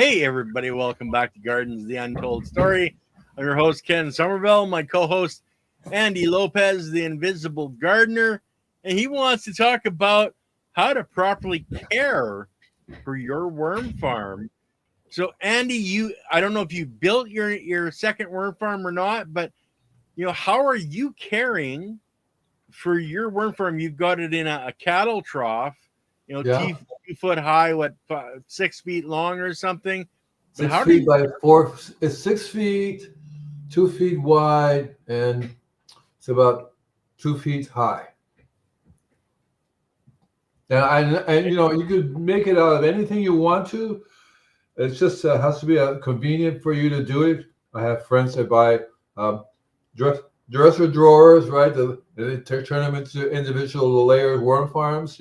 Hey, everybody, welcome back to Gardens, the Untold Story. I'm your host, Ken Somerville, my co host, Andy Lopez, the Invisible Gardener, and he wants to talk about how to properly care for your worm farm. So, Andy, I don't know if you built your second worm farm or not, but how are you caring for your worm farm? You've got it in a cattle trough, Yeah, 2 foot high, 6 feet long or something. But six how do feet you? by 4. It's 6 feet, 2 feet wide, and it's about 2 feet high. And you could make it out of anything you want to. It's just has to be convenient for you to do it. I have friends that buy um, dress, dresser drawers, right? They turn them into individual layered worm farms.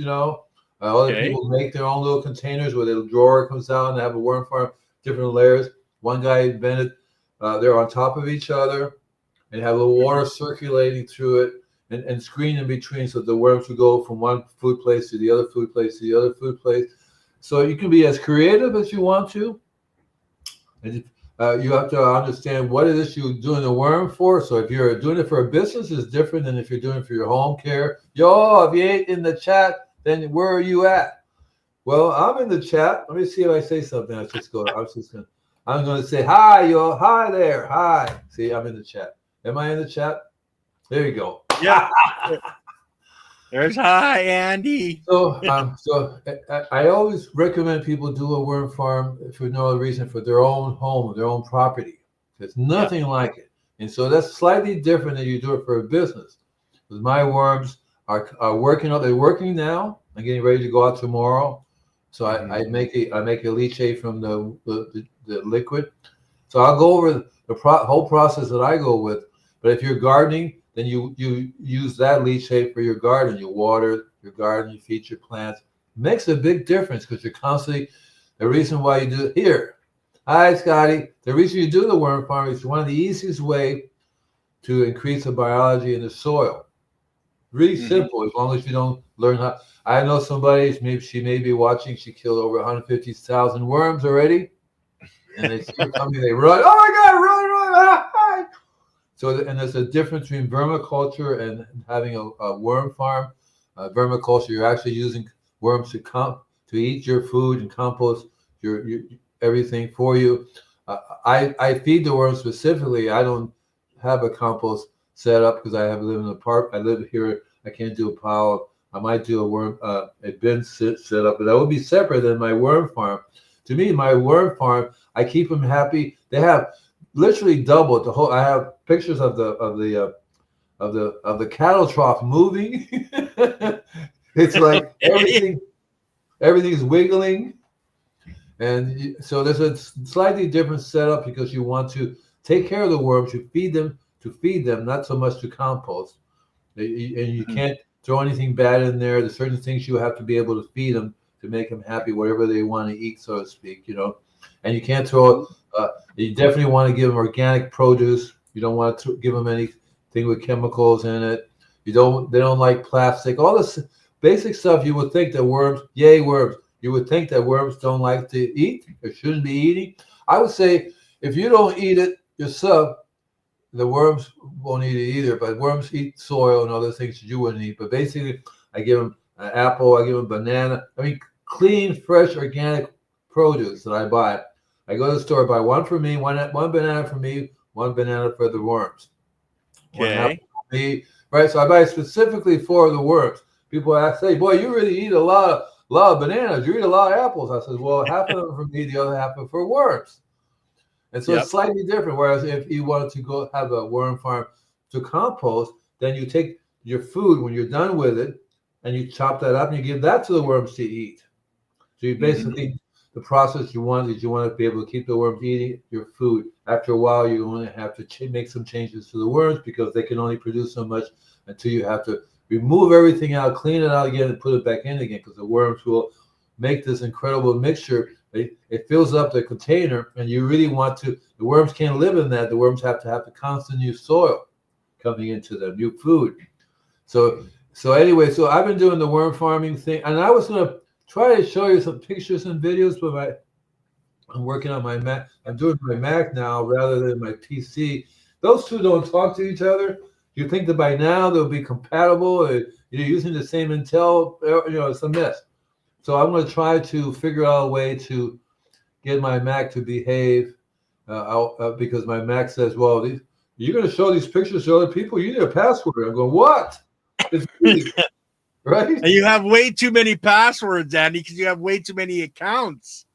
Other Okay. people make their own little containers where the drawer comes out and they have a worm farm, different layers. One guy invented they're on top of each other and have a little water circulating through it and screen in between so the worms will go from one food place to the other food place to the other food place. So you can be as creative as you want to. And you have to understand what it is you're doing the worm for. So if you're doing it for a business, it's different than if you're doing it for your home care. Yo, if you ain't in the chat, then where are you at? Well, I'm in the chat. Let me see if I say something. I'm going to say hi, yo. Hi there. Hi. See, I'm in the chat. Am I in the chat? There you go. Yep. There's hi, Andy. I always recommend people do a worm farm for no other reason for their own home, their own property. There's nothing like it. And so that's slightly different than you do it for a business. Because my worms are working out. They're working now. I'm getting ready to go out tomorrow. So I make a leachate from the liquid. So I'll go over the whole process that I go with. But if you're gardening, then you use that leachate for your garden. You water your garden, you feed your plants. It makes a big difference because you're constantly, the reason why you do it here. Hi, Scotty. The reason you do the worm farm is one of the easiest way to increase the biology in the soil. Really simple, as long as you don't learn how. I know somebody, maybe she may be watching, she killed over 150,000 worms already. And they see her coming, they run, oh my God, run. So, and there's a difference between vermiculture and having a worm farm. Vermiculture, you're actually using worms to eat your food and compost your everything for you. I feed the worms specifically. I don't have a compost set up because I live in a park. I live here. I can't do a pile. I might do a bin set up, but that would be separate than my worm farm. To me, my worm farm, I keep them happy. They have literally doubled the whole. I have pictures of the cattle trough moving. It's like everything's wiggling, and so there's a slightly different setup because you want to take care of the worms. You feed them, not so much to compost, and you can't throw anything bad in there. There's certain things you have to be able to feed them to make them happy, whatever they want to eat, so to speak. And you can't throw. You definitely want to give them organic produce. You don't want to give them anything with chemicals in it. They don't like plastic. All this basic stuff you would think that worms, worms. You would think that worms don't like to eat or shouldn't be eating. I would say if you don't eat it yourself, the worms won't eat it either. But worms eat soil and other things that you wouldn't eat. But basically, I give them an apple. I give them banana. I mean, clean, fresh, organic produce that I buy. I go to the store, buy one for me, one banana for me, one banana for the worms. One apple for me, right? So I buy specifically for the worms. People ask, "Hey, boy, you really eat a lot of bananas. You eat a lot of apples." I said, "Well, half of them for me, the other half are for worms." And so it's slightly different. Whereas if you wanted to go have a worm farm to compost, then you take your food when you're done with it, and you chop that up and you give that to the worms to eat. So you basically the process you want to be able to keep the worms eating your food. After a while, you only have to make some changes to the worms because they can only produce so much until you have to remove everything out, clean it out again, and put it back in again because the worms will make this incredible mixture. It fills up the container, and you really want to. The worms can't live in that. The worms have to have the constant new soil coming into them, new food. So anyway, so I've been doing the worm farming thing, and I was going to try to show you some pictures and videos, but I'm working on my Mac. I'm doing my Mac now rather than my PC. Those two don't talk to each other. You think that by now they'll be compatible? You're using the same Intel. It's a mess. So I'm going to try to figure out a way to get my Mac to behave because my Mac says, "Well, you're going to show these pictures to other people. You need a password." I'm going, "What? It's me, right?" And you have way too many passwords, Andy, because you have way too many accounts.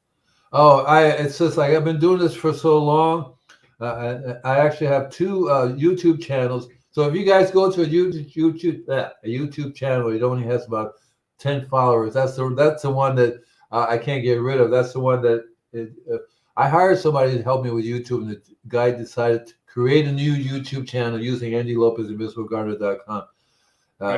Oh, it's just like I've been doing this for so long. I actually have two YouTube channels. So if you guys go to a YouTube channel, it only has about 10 followers. That's the one that I can't get rid of. That's the one that I hired somebody to help me with YouTube, and the guy decided to create a new YouTube channel using Andy Lopez and InvisibleGardener.com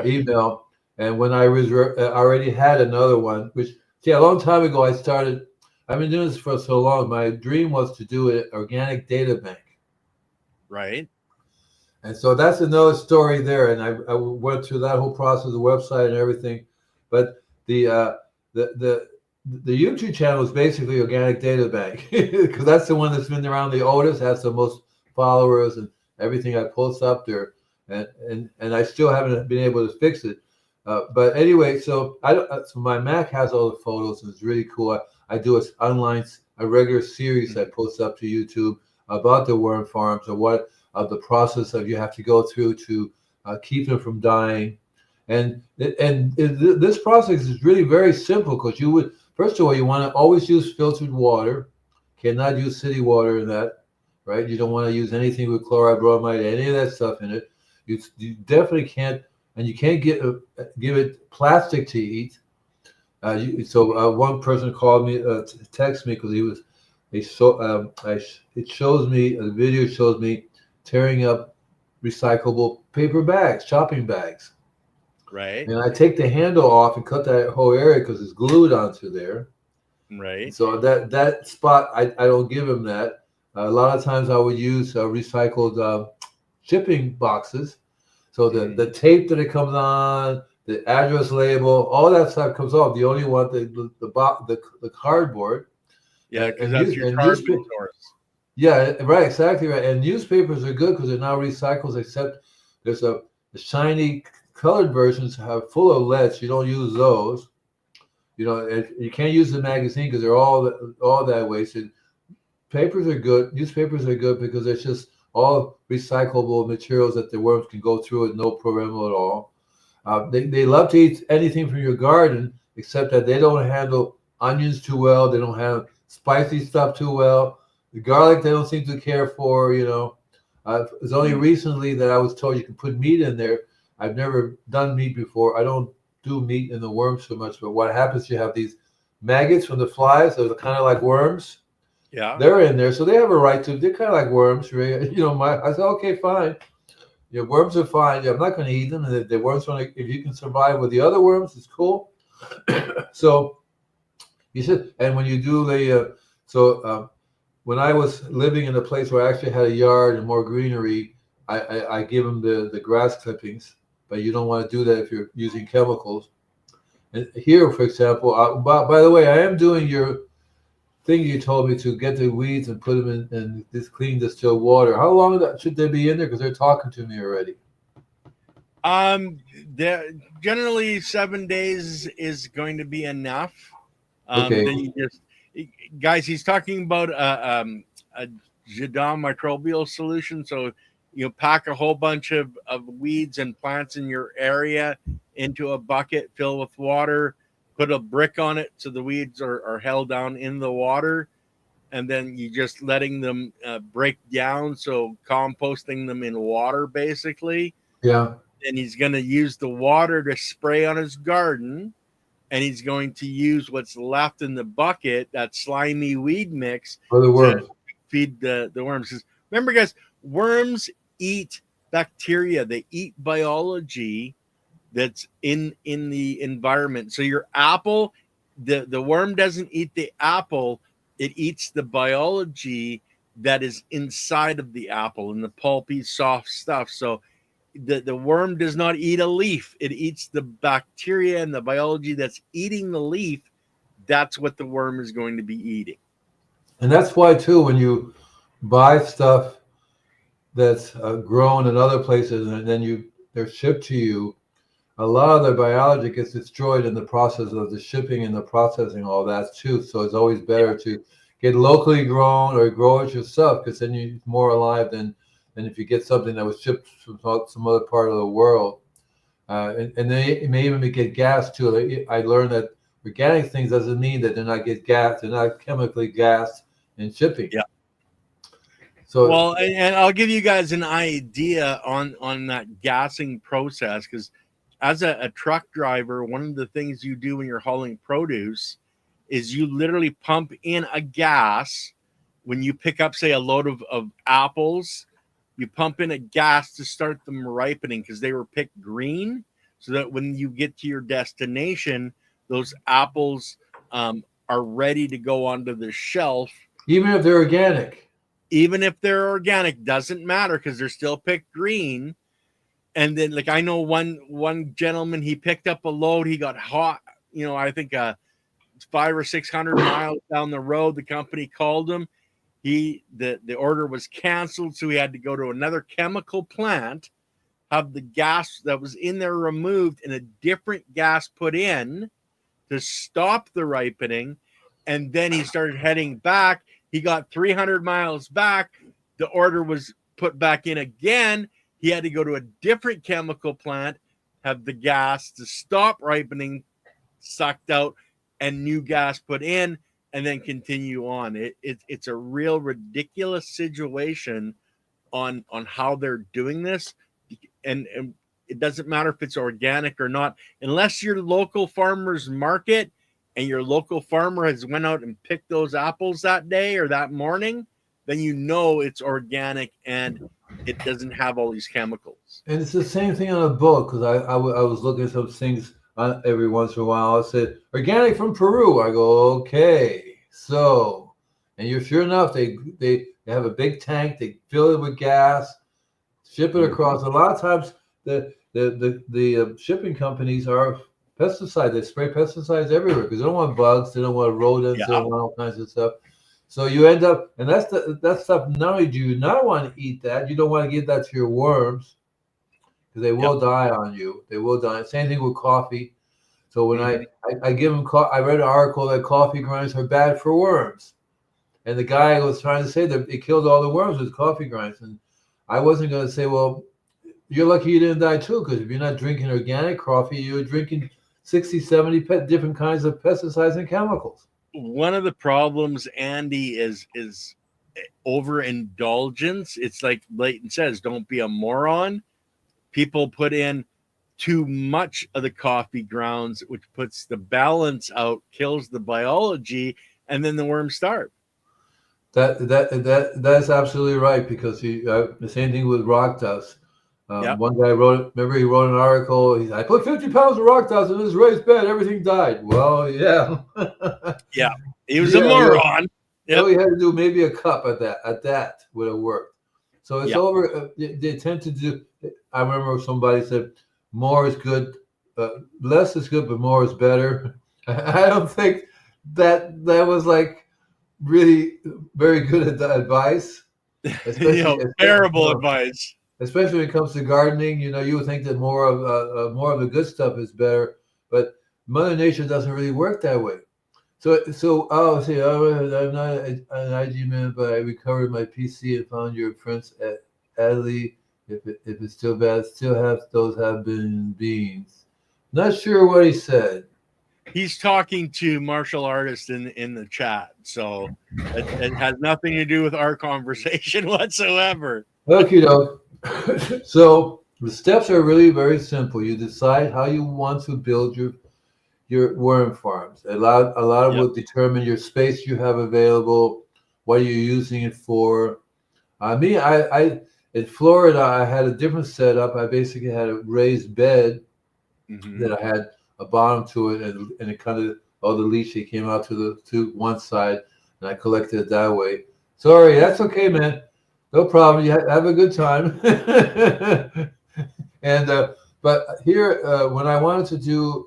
email. And when I was already had another one, which see a long time ago I started. I've been doing this for so long. My dream was to do an organic data bank. Right. And so that's another story there. And I went through that whole process, the website and everything. But the YouTube channel is basically organic data bank because that's the one that's been around the oldest, has the most followers and everything I post up there. And I still haven't been able to fix it. But anyway, so my Mac has all the photos and it's really cool. I do a regular series I post up to YouTube about the worm farms and what the process of you have to go through to keep them from dying. And this process is really very simple because first of all, you want to always use filtered water. Cannot use city water in that, right? You don't want to use anything with chloride, bromide, any of that stuff in it. You definitely can't, and you can't give it plastic to eat. One person called me, text me because the video shows me tearing up recyclable paper bags, shopping bags. Right. And I take the handle off and cut that whole area because it's glued onto there. Right. So that spot, I don't give him that. A lot of times I would use recycled shipping boxes. So the tape that it comes on, the address label, all that stuff comes off. The only one, the cardboard. Yeah, because that's your carbon source. Yeah, right, exactly right. And newspapers are good because they're now recycled, except there's the shiny colored versions have full of lead. So you don't use those. You can't use the magazine because they're all that way. So papers are good. Newspapers are good because it's just all recyclable materials that the worms can go through with no problem at all. They love to eat anything from your garden, except that they don't handle onions too well. They don't handle spicy stuff too well. The garlic they don't seem to care for. It's only recently that I was told you can put meat in there. I've never done meat before. I don't do meat in the worms so much. But what happens? You have these maggots from the flies. They're kind of like worms. Yeah, they're in there, so they have a right to. They're kind of like worms, right? I said, okay, fine. Worms are fine. I'm not going to eat them. And the worms, if you can survive with the other worms, it's cool. So he said, and when you do when I was living in a place where I actually had a yard and more greenery, I give them the grass clippings, but you don't want to do that if you're using chemicals. And here, for example, by the way, I am doing your thing you told me to get the weeds and put them in this clean distilled water. How long should they be in there? Because they're talking to me already. Generally 7 days is going to be enough. Okay. Then guys, he's talking about a Jadam microbial solution. So pack a whole bunch of weeds and plants in your area into a bucket, fill with water, put a brick on it so the weeds are held down in the water, and then you just letting them break down. So composting them in water, basically. Yeah. And he's going to use the water to spray on his garden, and he's going to use what's left in the bucket, that slimy weed mix, for the worms, to feed the worms. Remember, guys, worms eat bacteria. They eat biology that's in the environment. So your apple, the worm doesn't eat the apple. It eats the biology that is inside of the apple and the pulpy, soft stuff. So the worm does not eat a leaf. It eats the bacteria and the biology that's eating the leaf. That's what the worm is going to be eating. And that's why too, when you buy stuff that's grown in other places and then they're shipped to you, a lot of the biology gets destroyed in the process of the shipping and the processing, all that too. So it's always better to get locally grown or grow it yourself, because then you're more alive than if you get something that was shipped from some other part of the world. And they may even get gas too. I learned that organic things doesn't mean that they're not get gas, they're not chemically gassed in shipping. Yeah. So Well, and I'll give you guys an idea on that gassing process, because as a truck driver, one of the things you do when you're hauling produce is you literally pump in a gas when you pick up, say, a load of apples. You pump in a gas to start them ripening because they were picked green, so that when you get to your destination, those apples are ready to go onto the shelf. even if they're organic. Even if they're organic, doesn't matter because they're still picked green. And then, like, I know one gentleman, he picked up a load. He got hot, I think 500 or 600 miles down the road. The company called him. The order was canceled, so he had to go to another chemical plant, have the gas that was in there removed, and a different gas put in to stop the ripening. And then he started heading back. He got 300 miles back. The order was put back in again. He had to go to a different chemical plant, have the gas to stop ripening sucked out, and new gas put in, and then continue on. It's a real ridiculous situation on how they're doing this. And it doesn't matter if it's organic or not, unless your local farmer's market and your local farmer has went out and picked those apples that day or that morning, then it's organic and it doesn't have all these chemicals. And it's the same thing on a boat, because I was looking at some things every once in a while. I said, organic from Peru. I go, okay. So, and you're sure enough, they have a big tank, they fill it with gas, ship it across. A lot of times the shipping companies are pesticides. They spray pesticides everywhere because they don't want bugs, they don't want rodents, they don't want all kinds of stuff. So you end up, and that stuff. Not only do you not want to eat that, you don't want to give that to your worms because they will die on you. They will die. Same thing with coffee. So when I give them, I read an article that coffee grinds are bad for worms, and the guy was trying to say that it killed all the worms with coffee grinds, and I wasn't going to say, well, you're lucky you didn't die too, because if you're not drinking organic coffee, you're drinking 60, 70 different kinds of pesticides and chemicals. One of the problems, Andy, is overindulgence. It's like Leighton says, don't be a moron. People put in too much of the coffee grounds, which puts the balance out, kills the biology, and then the worms starve. That's absolutely right, because the same thing with rock dust. One guy wrote an article. I put 50 pounds of rock dust in this raised bed. Everything died. Well, yeah. Yeah. He was a moron. All he had to do maybe a cup at that would have worked. So it's over. They tend to do. I remember somebody said, more is good, less is good, but more is better. I don't think that was like really very good advice. Terrible advice. Especially when it comes to gardening, you would think that more of the good stuff is better, but Mother Nature doesn't really work that way. So I'm not an IG man, but I recovered my PC and found your prints at Adley. If it's still bad, those have been beans. Not sure what he said. He's talking to martial artists in the chat, so it has nothing to do with our conversation whatsoever. Okay, though. So the steps are really very simple. You decide how you want to build your worm farms. A lot will determine your space you have available, what you're using it for. I in Florida, I had a different setup. I basically had a raised bed that I had a bottom to it, and it kind of all the leachate came out to one side, and I collected it that way. Sorry, that's okay, man. No problem. You have a good time. And but here, when I wanted to do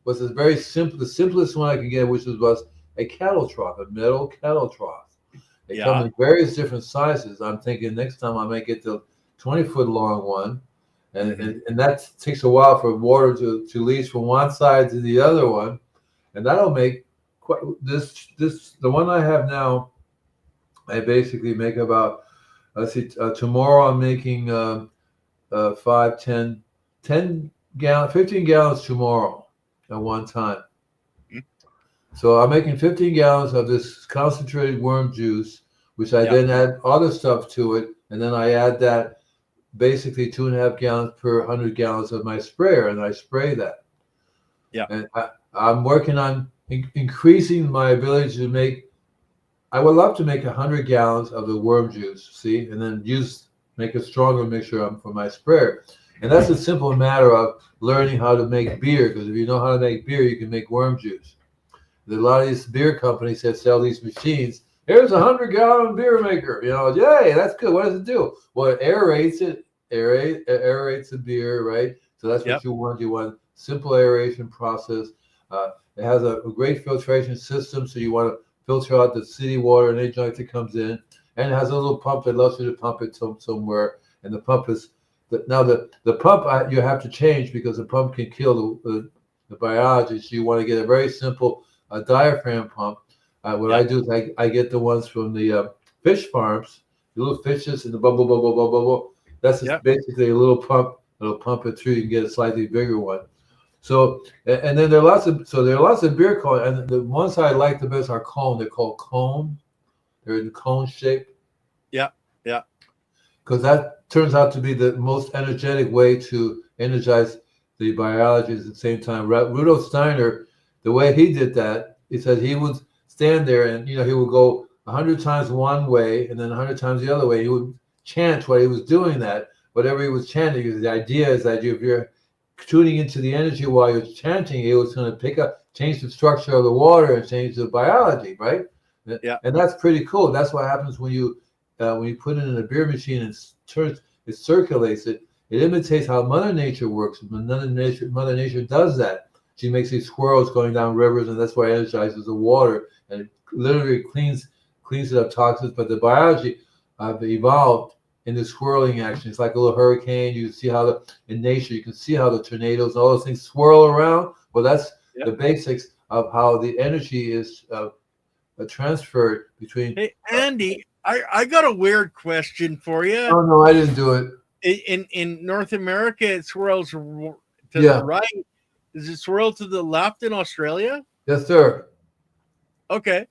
was the simplest one I could get, which was a cattle trough, a metal cattle trough. They Yeah. come in various different sizes. I'm thinking next time I might get the 20-foot long one. And that takes a while for water to leach from one side to the other one. And that'll make quite the one I have now, I basically make about, let's see, tomorrow I'm making 5, 10, 10 gallons, 15 gallons tomorrow at one time. So I'm making 15 gallons of this concentrated worm juice, which I then add other stuff to it. And then I add that basically 2.5 gallons per 100 gallons of my sprayer, and I spray that. Yeah. And I'm working on increasing my ability to make. I would love to make 100 gallons of the worm juice, see, and then make a stronger mixture for my sprayer. And that's a simple matter of learning how to make beer, because if you know how to make beer, you can make worm juice. A lot of these beer companies that sell these machines. Here's a 100-gallon beer maker. Yay, that's good. What does it do? Well, it aerates it, aerates the beer, right? So that's what you want. You want simple aeration process. It has a great filtration system, so you want to filter out the city water and any junk that comes in. And it has a little pump that allows you to pump it somewhere. And the pump is now the pump you have to change because the pump can kill the biology. So you want to get a very simple diaphragm pump. What I do is I get the ones from the fish farms, the little fishes and the bubble, bubble, bubble, bubble. That's basically a little pump that'll pump it through. You can get a slightly bigger one. So, and then there are lots of beer cones, and the ones I like the best are cone. They're called cone. They're in cone shape. Yeah. Because that turns out to be the most energetic way to energize the biology at the same time. Rudolf Steiner, the way he did that, he said he would stand there and he would go 100 times one way and then 100 times the other way. He would chant while he was doing that. Whatever he was chanting, the idea is that if you're tuning into the energy while you're chanting, it was going to change the structure of the water and change the biology, right? Yeah. And that's pretty cool. That's what happens when you put it in a beer machine and it circulates it. It imitates how Mother Nature works. Mother Nature does that. She makes these swirls going down rivers, and that's why it energizes the water, and it literally cleans it of toxins. But the biology evolved in the swirling action. It's like a little hurricane. You see how in nature you can see how the tornadoes, all those things swirl around. Well, that's the basics of how the energy is transferred between. Hey, Andy, I got a weird question for you. Oh no, I didn't do it. In North America, it swirls to the right. Does it swirl to the left in Australia? Yes, sir. Okay.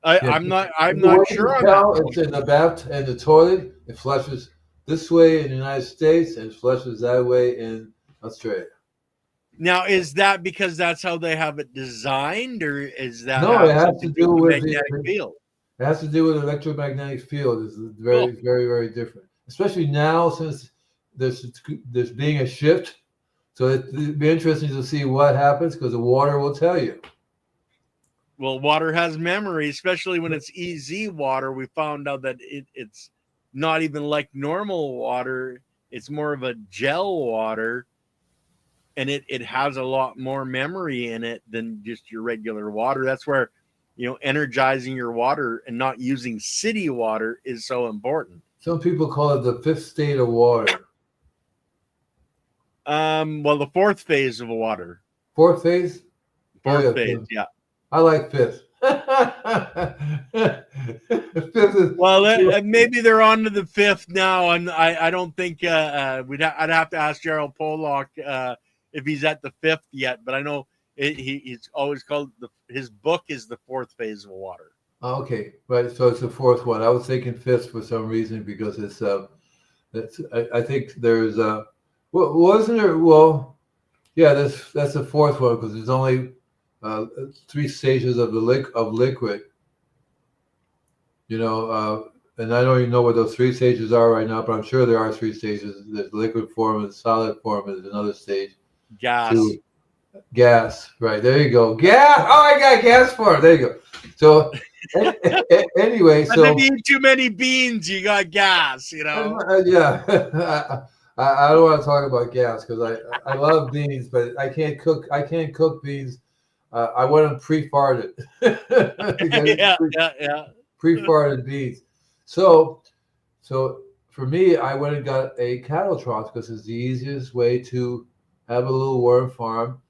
I'm not sure on that. It's in the bath and the toilet. It flushes this way in the United States and it flushes that way in Australia. Now, is that because that's how they have it designed, or is that it has to do with the magnetic field? It has to do with the electromagnetic field. It's very, very, very different. Especially now, since there's being a shift. So it'd be interesting to see what happens because the water will tell you. Well, water has memory, especially when it's EZ water. We found out that it's not even like normal water. It's more of a gel water, and it has a lot more memory in it than just your regular water. That's where, energizing your water and not using city water is so important. Some people call it the fifth state of water. Well, the fourth phase of water. Fourth phase? Fourth phase, yeah. I like fifth. Fifth is, well, maybe they're on to the fifth now, and I don't think I'd have to ask Gerald Pollock if he's at the fifth yet. But I know he's always called his book is the fourth phase of water. Okay, right. So it's the fourth one. I was thinking fifth for some reason because it's I think there's wasn't there? Well, yeah, that's the fourth one because there's only 3 stages of liquid. And I don't even know what those 3 stages are right now, but I'm sure there are 3 stages. There's liquid form and solid form is another stage. Gas, right? There you go. Gas. Oh, I got gas form. There you go. So anyway, so if you eat too many beans, you got gas. Yeah. I don't want to talk about gas because I love beans, but I can't cook beans. I want them pre-farted. Yeah. Pre-farted beans. So, so for me, I went and got a cattle trough because it's the easiest way to have a little worm farm.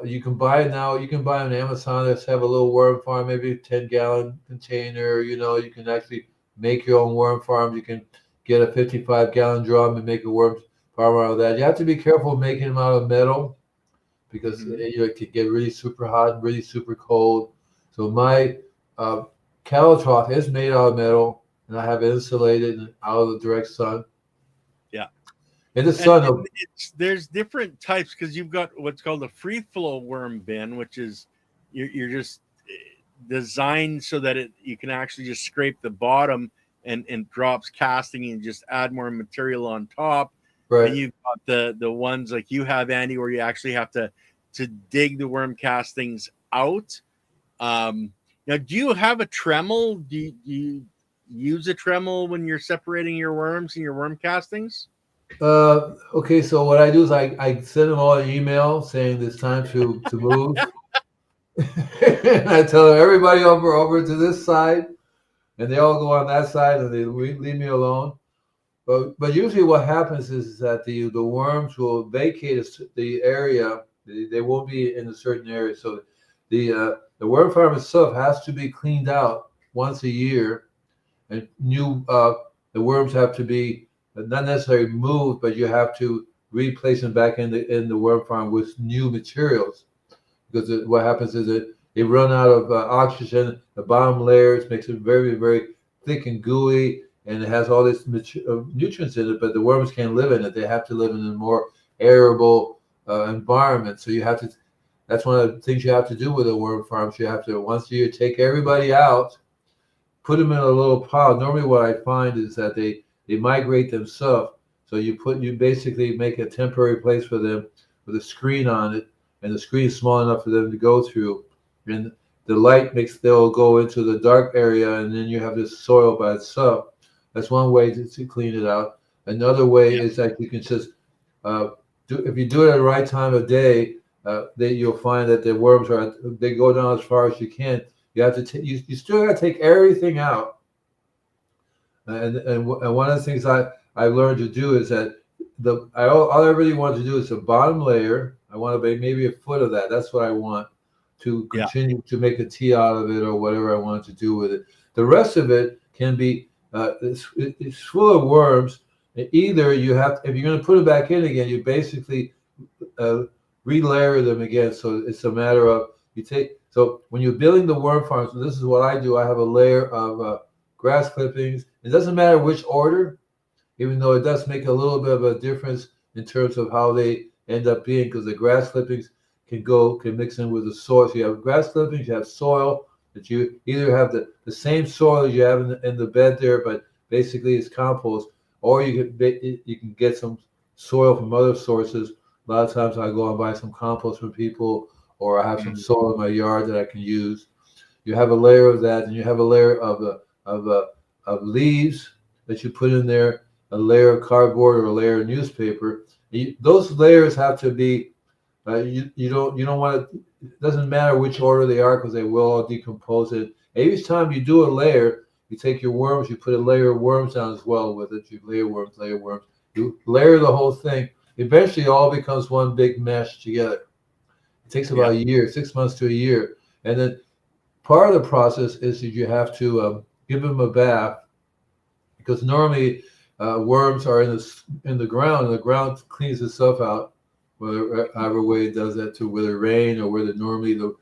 You can buy it now. You can buy on Amazon. Let's have a little worm farm, maybe a 10-gallon container. You can actually make your own worm farm. You can get a 55-gallon drum and make a worm farm out of that. You have to be careful making them out of metal because it can get really super hot, really super cold. So my uh, cattle trough is made out of metal, and I have it insulated and out of the direct sun. Yeah. In the And sun, there's different types because you've got what's called a free flow worm bin, which is you're just designed so that you can actually just scrape the bottom and drops casting and just add more material on top. Then right? you've got the ones like you have, Andy, where you actually have to dig the worm castings out. Now, do you have a Tremel? Do you use a Tremel when you're separating your worms and your worm castings? Okay, so what I do is I send them all an email saying it's time to move. And I tell them everybody over to this side, and they all go on that side, and they leave me alone. But usually what happens is that the worms will vacate the area. They won't be in a certain area. So the worm farm itself has to be cleaned out once a year, and the worms have to be not necessarily moved, but you have to replace them back in the worm farm with new materials. Because what happens is that they run out of oxygen. The bottom layers makes it very, very thick and gooey, and it has all this nutrients in it. But the worms can't live in it. They have to live in a more arable environment. So you have to. That's one of the things you have to do with a worm farm. So you have to once a year take everybody out, put them in a little pile. Normally, what I find is that they migrate themselves. So you basically make a temporary place for them with a screen on it, and the screen is small enough for them to go through. And the light they'll go into the dark area, and then you have this soil by itself. That's one way to clean it out. Another way is that you can just if you do it at the right time of day, you'll find that the worms they go down as far as you can. You have to you still got to take everything out. And one of the things I learned to do is that all I really want to do is the bottom layer. I want to make maybe a foot of that. That's what I want to continue to make a tea out of it or whatever I want to do with it. The rest of it can be it's full of worms. Either you have, if you're going to put it back in again, you basically relayer them again. So it's a matter of so when you're building the worm farm, so this is what I do. I have a layer of grass clippings. It doesn't matter which order, even though it does make a little bit of a difference in terms of how they end up being, because the grass clippings can mix in with the soil. So you have grass clippings, you have soil that you either have the same soil you have in the bed there, but basically it's compost, or you can get some soil from other sources. A lot of times I go and buy some compost from people, or I have some soil in my yard that I can use. You have a layer of that, and you have a layer of leaves that you put in there, a layer of cardboard or a layer of newspaper. Those layers have to be. You don't want to. It doesn't matter which order they are because they will all decompose it. And each time you do a layer, you take your worms, you put a layer of worms down as well with it. You layer worms, layer worms. You layer the whole thing. Eventually, it all becomes one big mesh together. It takes about a year, 6 months to a year, and then part of the process is that you have to give them a bath, because normally worms are in the ground, and the ground cleans itself out, however way it does that, to whether rain or whether normally the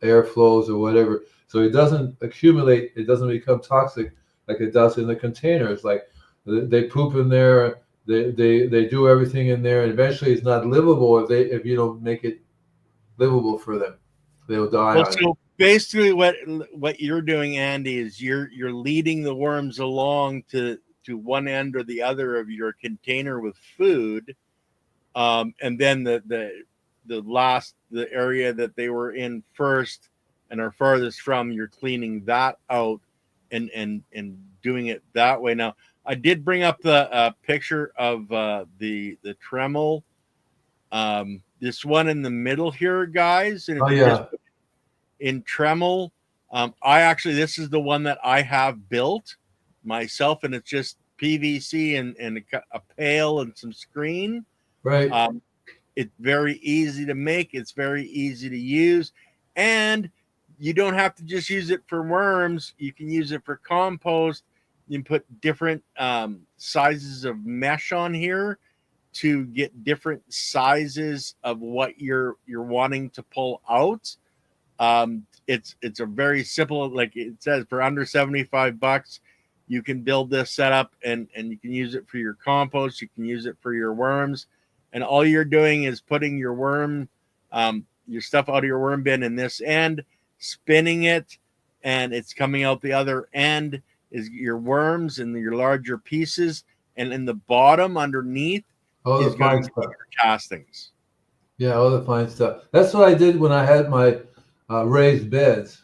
air flows or whatever. So it doesn't accumulate, it doesn't become toxic like it does in the containers. Like they poop in there, they do everything in there, and eventually it's not livable if you don't make it livable for them. They'll die on it. So basically, what you're doing, Andy, is you're leading the worms along to one end or the other of your container with food, and then the area that they were in first and are farthest from, you're cleaning that out and doing it that way. Now, I did bring up the picture of the Tremel. This one in the middle here, guys, and if you just put in Tremel, this is the one that I have built. myself, and it's just PVC and a pail and some screen. Right. It's very easy to make. It's very easy to use, and you don't have to just use it for worms. You can use it for compost. You can put different sizes of mesh on here to get different sizes of what you're wanting to pull out. It's a very simple, like it says, for under $75, you can build this setup and you can use it for your compost. You can use it for your worms, and all you're doing is putting your your stuff out of your worm bin in this end, spinning it, and it's coming out the other end is your worms and your larger pieces, and in the bottom underneath All is the going fine to be stuff. your castings. Yeah, all the fine stuff. That's what I did when I had my raised beds,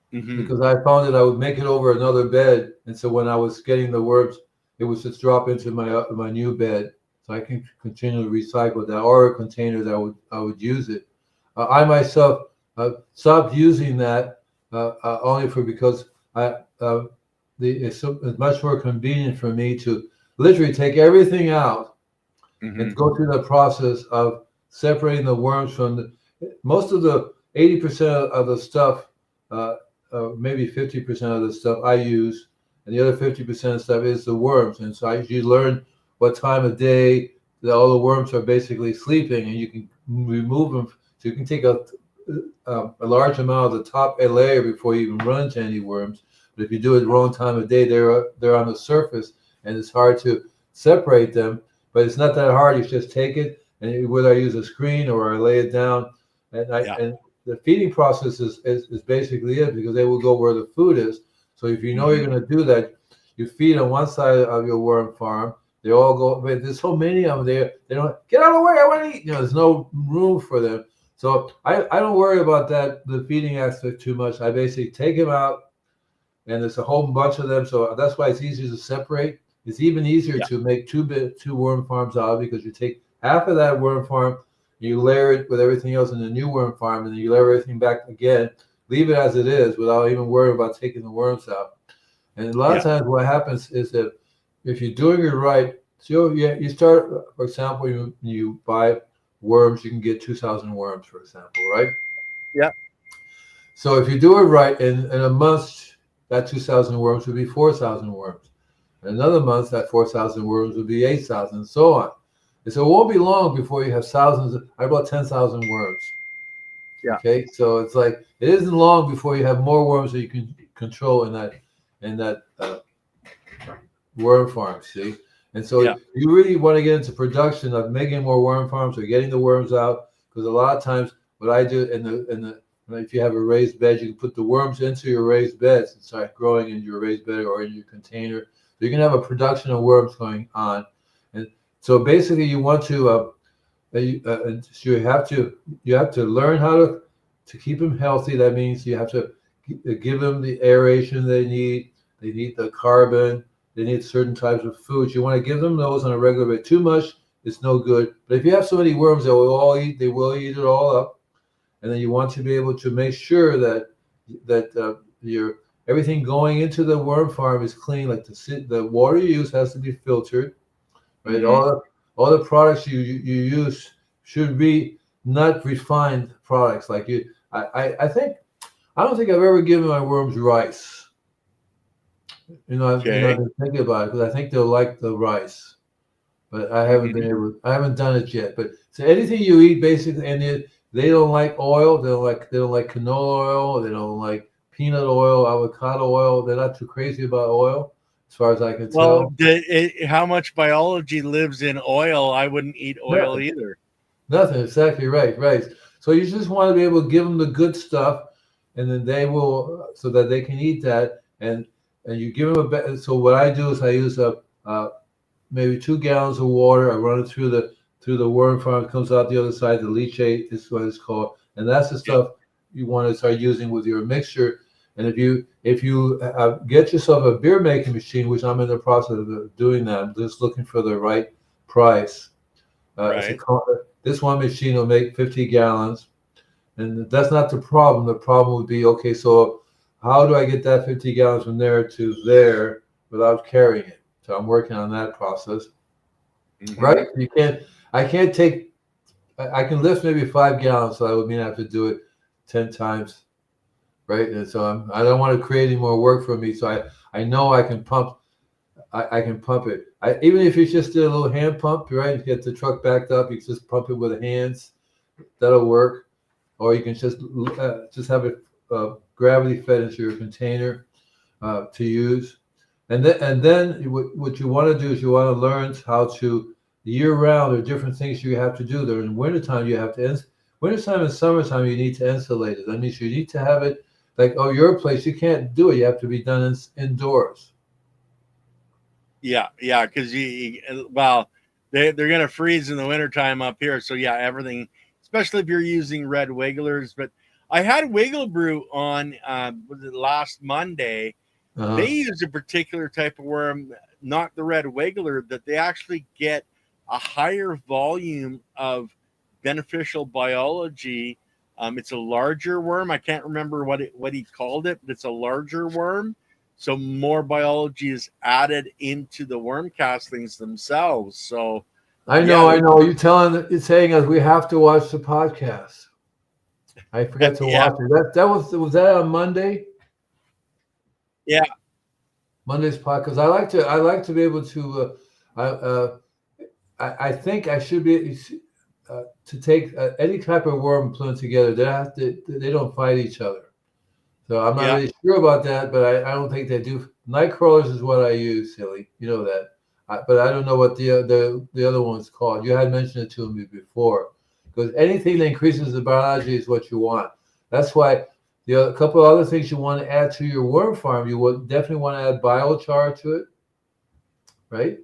because I found that I would make it over another bed, and so when I was getting the worms, it would just drop into my new bed, so I can continue to recycle that, or a container that I would use it. I myself stopped using that only because it's much more convenient for me to literally take everything out and go through the process of separating the worms from most of the 80% of the stuff, maybe 50% of the stuff I use, and the other 50% of stuff is the worms. And so I usually learn what time of day that all the worms are basically sleeping, and you can remove them. So you can take a large amount of the top layer before you even run into any worms. But if you do it the wrong time of day, they're on the surface, and it's hard to separate them. But it's not that hard. You just take it, and whether I use a screen or I lay it down, and the feeding process is basically it, because they will go where the food is. So if you know you're going to do that, you feed on one side of your worm farm. They all go, but there's so many of them there. They don't get out of the way. I want to eat. There's no room for them. So I don't worry about that, the feeding aspect, too much. I basically take them out, and there's a whole bunch of them. So that's why it's easier to separate. It's even easier to make two worm farms out, because you take half of that worm farm, you layer it with everything else in the new worm farm, and then you layer everything back again, leave it as it is without even worrying about taking the worms out. And a lot of times what happens is that if you're doing it right, so you start, for example, you buy worms, you can get 2,000 worms, for example, right? Yeah. So if you do it right, in a month, that 2,000 worms would be 4,000 worms. In another month, that 4,000 worms would be 8,000, and so on. And so it won't be long before you have thousands. I bought 10,000 worms. Yeah. Okay, so it's like it isn't long before you have more worms that you can control in that worm farm. See, and so you really want to get into production of making more worm farms or getting the worms out, because a lot of times what I do if you have a raised bed, you can put the worms into your raised beds and start growing in your raised bed or in your container. So you can have a production of worms going on. And so basically you want to you have to learn how to keep them healthy. That means you have to give them the aeration they need. They need the carbon. They need certain types of foods. You want to give them those on a regular basis. Too much is no good. But if you have so many worms, they will eat it all up. And then you want to be able to make sure that your everything going into the worm farm is clean. Like the water you use has to be filtered, right? All the products you use should be not refined products. Like I don't think I've ever given my worms rice. I've been thinking about it, because I think they'll like the rice, but I haven't been able. I haven't done it yet. But so anything you eat, basically, and they don't like oil. They don't like canola oil. They don't like peanut oil, avocado oil. They're not too crazy about oil, as far as I can tell. How much biology lives in oil? I wouldn't eat oil either. Nothing. Exactly right. Right. So you just want to be able to give them the good stuff, and then they will, so that they can eat that. And you give them so what I do is I use maybe 2 gallons of water. I run it through the worm farm. It comes out the other side. The leachate is what it's called, and that's the stuff you want to start using with your mixture. And if you get yourself a beer making machine, which I'm in the process of doing that, I'm just looking for the right price. This one machine will make 50 gallons, and that's not the problem. The problem would be, okay, so how do I get that 50 gallons from there to there without carrying it. So I'm working on that process. Mhm. Right? I can't take, I can lift maybe 5 gallons, so that would mean I have to do it 10 times. Right? And so I don't want to create any more work for me. So I know I can pump. I can pump it. Even if you just did a little hand pump, right? Get the truck backed up, you just pump it with the hands. That'll work. Or you can just have it gravity fed into your container to use. And then what you want to do is you want to learn how to year round. There are different things you have to do. There in wintertime you have to wintertime and summertime you need to insulate it. That means you need to have it like your place. You can't do it. You have to be done indoors. Yeah, because they're gonna freeze in the wintertime up here. So yeah, everything, especially if you're using red wigglers. But I had Wiggle Brew on was it last Monday. They use a particular type of worm, not the red wiggler, that they actually get a higher volume of beneficial biology. It's a larger worm. I can't remember what he called it, but it's a larger worm. So more biology is added into the worm castings themselves. So I yeah, know. You're saying us we have to watch the podcast. I forget to yeah, watch it. That was that on Monday? yeah, Monday's podcast. I like to be able to. I think I should be to take any type of worm put together. They don't fight each other. So I'm not yeah, really sure about that, but I don't think they do. Night crawlers is what I use, silly. You know that. But I don't know what the other one's called. You had mentioned it to me before. Because anything that increases the biology is what you want. That's why a couple of other things you want to add to your worm farm. You would definitely want to add biochar to it, right?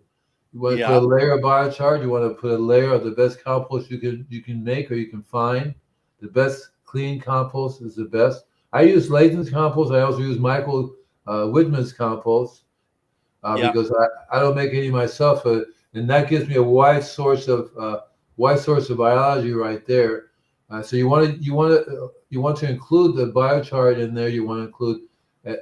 You want to put yeah, a layer of biochar. You want to put a layer of the best compost you can make or you can find. The best clean compost is the best. I use Layton's compost. I also use Michael Whitman's compost yeah. because I don't make any myself, and that gives me a wide source of biology right there. So you want to include the biochar in there. You want to include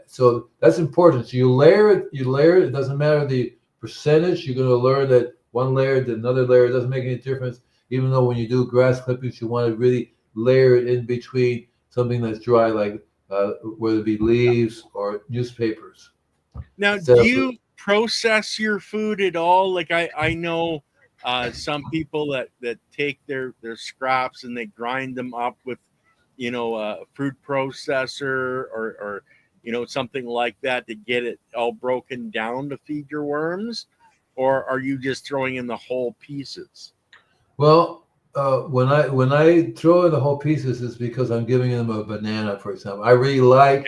so that's important. So you layer it. You layer it. It doesn't matter the percentage. You're going to learn that one layer to another layer doesn't make any difference. Even though when you do grass clippings, you want to really layer it in between something that's dry, like whether it be leaves or newspapers. Now, Instead do of, you process your food at all? Like I know some people that take their scraps and they grind them up with, a food processor or something like that to get it all broken down to feed your worms, or are you just throwing in the whole pieces? well, when I throw in the whole pieces, it's because I'm giving them a banana, for example. I really like.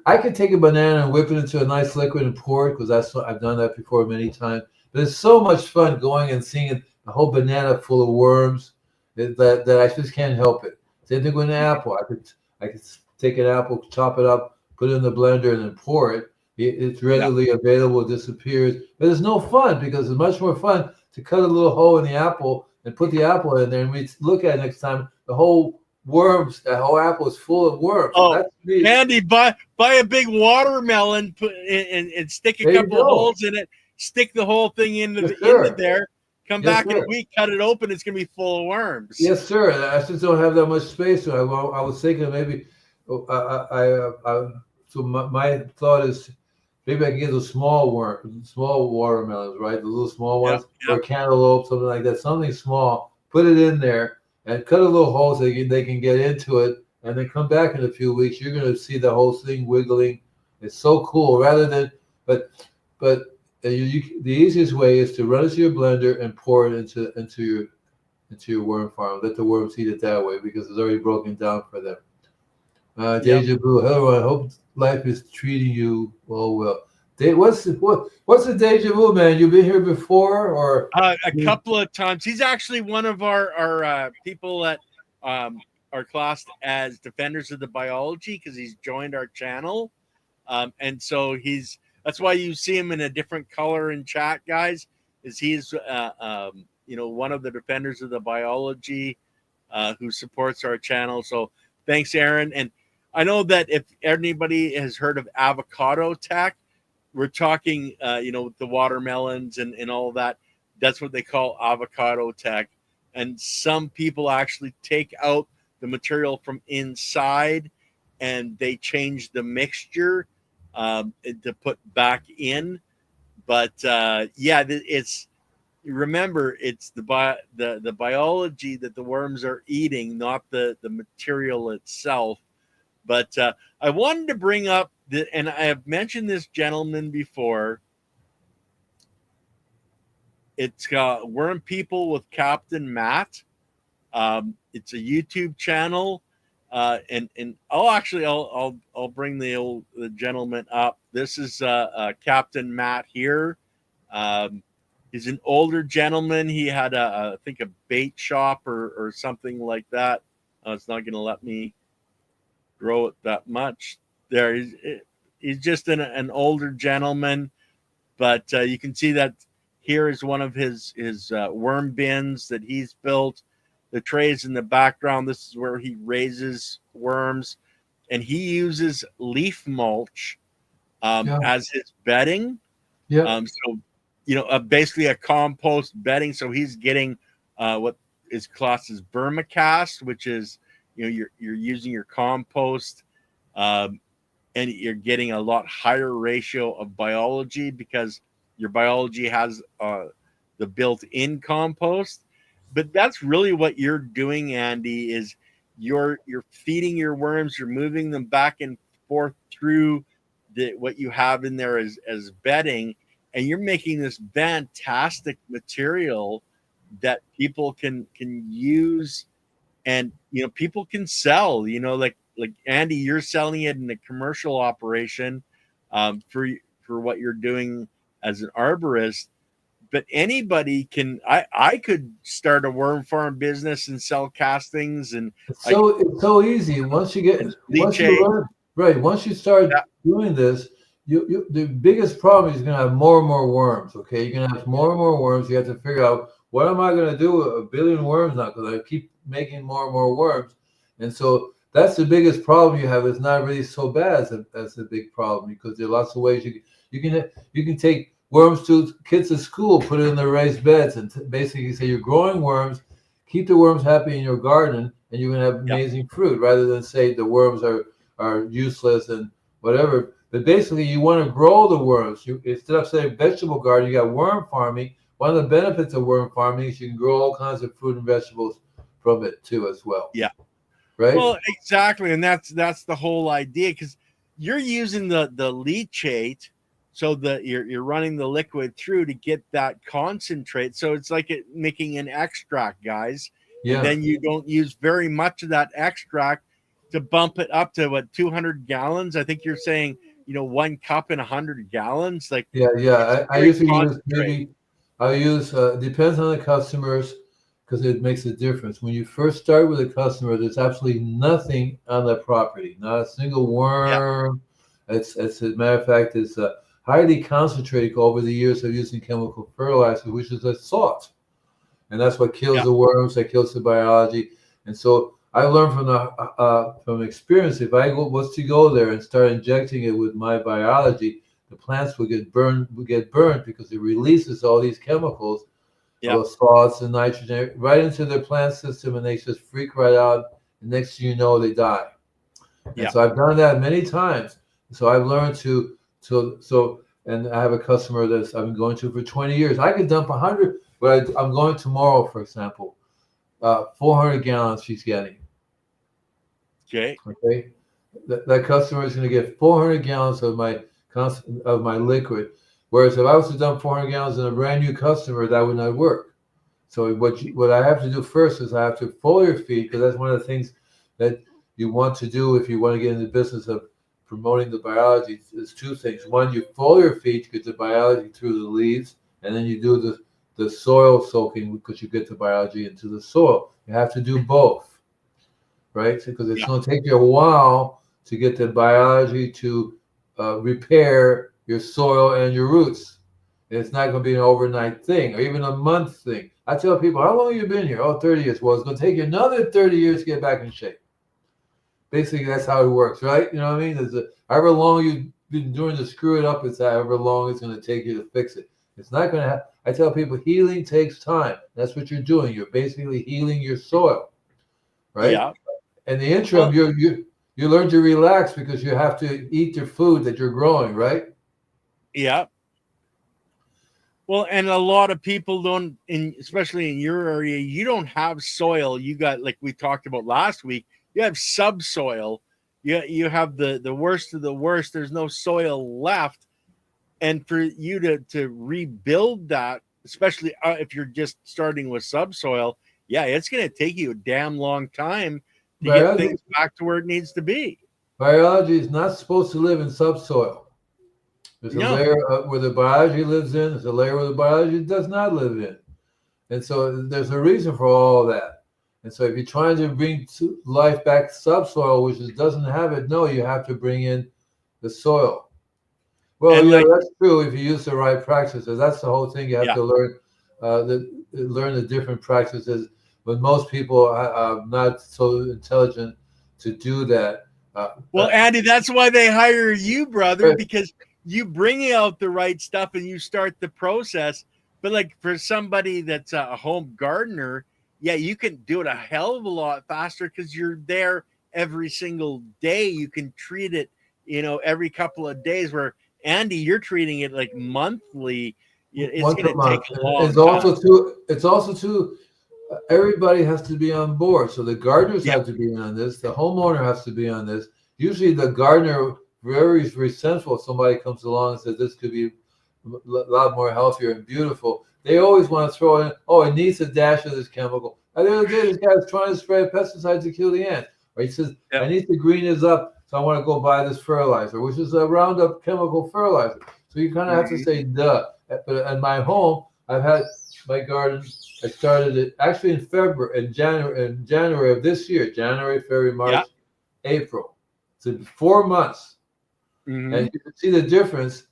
I could take a banana and whip it into a nice liquid and pour it because I've done that before many times. But it's so much fun going and seeing a whole banana full of worms that I just can't help it. Same thing with an apple. I could take an apple, chop it up, put it in the blender, and then pour it. It's Yeah. readily available. It disappears. But it's no fun because it's much more fun to cut a little hole in the apple and put the apple in there. And we look at it next time, the whole apple is full of worms. So Oh, that's me. Andy, buy a big watermelon, put and stick a There you couple of go. holes in it. Stick the whole thing into Yes, into sir. there. Come Yes, back in a sir. week, cut it open. It's gonna be full of worms. Yes, sir. I just don't have that much space. So I was thinking maybe, so my thought is maybe I can get those small watermelons, right? The little small Yep, ones, yep. or cantaloupe, something like that. Something small. Put it in there and cut a little hole so they can get into it, and then come back in a few weeks. You're going to see the whole thing wiggling. It's so cool. Rather than, but the easiest way is to run it through your blender and pour it into your worm farm. Let the worms eat it that way because it's already broken down for them. Yep. Deja vu. Hello, I hope life is treating you well. What's the deja vu, man? You've been here before, or A couple of times. He's actually one of our people that are classed as defenders of the biology because he's joined our channel, and so that's why you see him in a different color in chat, guys. Is he's one of the defenders of the biology who supports our channel. So thanks, Aaron. And I know that if anybody has heard of avocado tech, we're talking, with the watermelons and all that. That's what they call avocado tech. And some people actually take out the material from inside and they change the mixture to put back in. But it's remember it's the biology that the worms are eating, not the material itself. But I wanted to bring up and I have mentioned this gentleman before. It's Worm People with Captain Matt. It's a YouTube channel, and I'll bring the gentleman up. This is Captain Matt here. He's an older gentleman. He had I think a bait shop or something like that. It's not going to let me grow it that much. There, he's just an older gentleman, but you can see that here is one of his worm bins that he's built. The trays in the background. This is where he raises worms, and he uses leaf mulch as his bedding. Yeah. Basically a compost bedding. So he's getting what is classed as vermicast, which is you're using your compost, and you're getting a lot higher ratio of biology because your biology has the built-in compost. But that's really what you're doing, Andy, is you're feeding your worms, you're moving them back and forth through what you have in there as bedding, and you're making this fantastic material that people can use, and people can sell. Like Andy, you're selling it in a commercial operation for what you're doing as an arborist. But anybody can. I could start a worm farm business and sell castings, and it's so easy once you start doing this. You the biggest problem is you're going to have more and more worms. Okay, you're going to have more and more worms. You have to figure out, what am I going to do with 1 billion worms now? Because I keep making more and more worms, and so that's the biggest problem you have. It's not really so bad as a big problem, because there are lots of ways you can take worms to kids at school, put it in the raised beds, and basically say you're growing worms, keep the worms happy in your garden, and you're going to have amazing fruit, rather than say the worms are useless and whatever. But basically, you want to grow the worms. Instead of saying vegetable garden, you got worm farming. One of the benefits of worm farming is you can grow all kinds of fruit and vegetables from it too, as well. Yeah. Right. Well, exactly, and that's the whole idea, because you're using the leachate. So you're running the liquid through to get that concentrate. So it's like making an extract, guys. Yeah. And then you don't use very much of that extract to bump it up to 200 gallons. I think you're saying 1 cup in 100 gallons. Like I usually use depends on the customers, because it makes a difference. When you first start with a customer, there's absolutely nothing on the property, not a single worm. Yeah. It's as a matter of fact, it's highly concentrated over the years of using chemical fertilizer, which is a salt, and that's what kills the worms, that kills the biology. And so I learned from experience, if I was to go there and start injecting it with my biology, the plants would get burned because it releases all these chemicals, those salts and nitrogen, right into their plant system, and they just freak right out. And next thing you know, they die. And so I've done that many times. So I've learned and I have a customer that I've been going to for 20 years. I could dump 100, but I'm going tomorrow, for example, 400 gallons she's getting. Okay. That customer is going to get 400 gallons of my liquid. Whereas if I was to dump 400 gallons in a brand new customer, that would not work. So what I have to do first is I have to foliar feed, because that's one of the things that you want to do if you want to get in the business of promoting the biology. Is 2 things. One, you foliar feed to get the biology through the leaves, and then you do the soil soaking, because you get the biology into the soil. You have to do both, right? Because it's going to take you a while to get the biology to repair your soil and your roots. And it's not going to be an overnight thing or even a month thing. I tell people, how long have you been here? 30 years. Well, it's going to take you another 30 years to get back in shape. Basically, that's how it works, right? You know what I mean? However long you've been doing to screw it up, it's however long it's going to take you to fix it. It's not going to happen. I tell people healing takes time. That's what you're doing. You're basically healing your soil, right? Yeah. In the interim, you learn to relax because you have to eat the food that you're growing, right? Yeah. Well, and a lot of people don't, especially in your area, you don't have soil. You got, like we talked about last week, you have subsoil. You have the worst of the worst. There's no soil left. And for you to rebuild that, especially if you're just starting with subsoil, yeah, it's going to take you a damn long time to get things back to where it needs to be. Biology is not supposed to live in subsoil. There's a layer where the biology lives in. There's a layer where the biology does not live in. And so there's a reason for all that. And so if you're trying to bring life back subsoil, which doesn't have it, no, you have to bring in the soil. Well, and that's true if you use the right practices. That's the whole thing. You have to learn the different practices. But most people are not so intelligent to do that. Well, Andy, that's why they hire you, brother, because you bring out the right stuff and you start the process. But like for somebody that's a home gardener, yeah, you can do it a hell of a lot faster because you're there every single day. You can treat it, every couple of days, where Andy, you're treating it like monthly. It's going to take a long time. It's also too, everybody has to be on board. So the gardeners have to be on this. The homeowner has to be on this. Usually the gardener very resentful if somebody comes along and says this could be a lot more healthier and beautiful. They always want to throw in, it needs a dash of this chemical. And the other day, this guy's trying to spray pesticides to kill the ants. Or he says, I need to green this up, so I want to go buy this fertilizer, which is a Roundup chemical fertilizer. So you kind of have to say, duh. But at my home, I've had my garden. I started it actually in January of this year, January, February, March, April. So 4 months. Mm-hmm. And you can see the difference.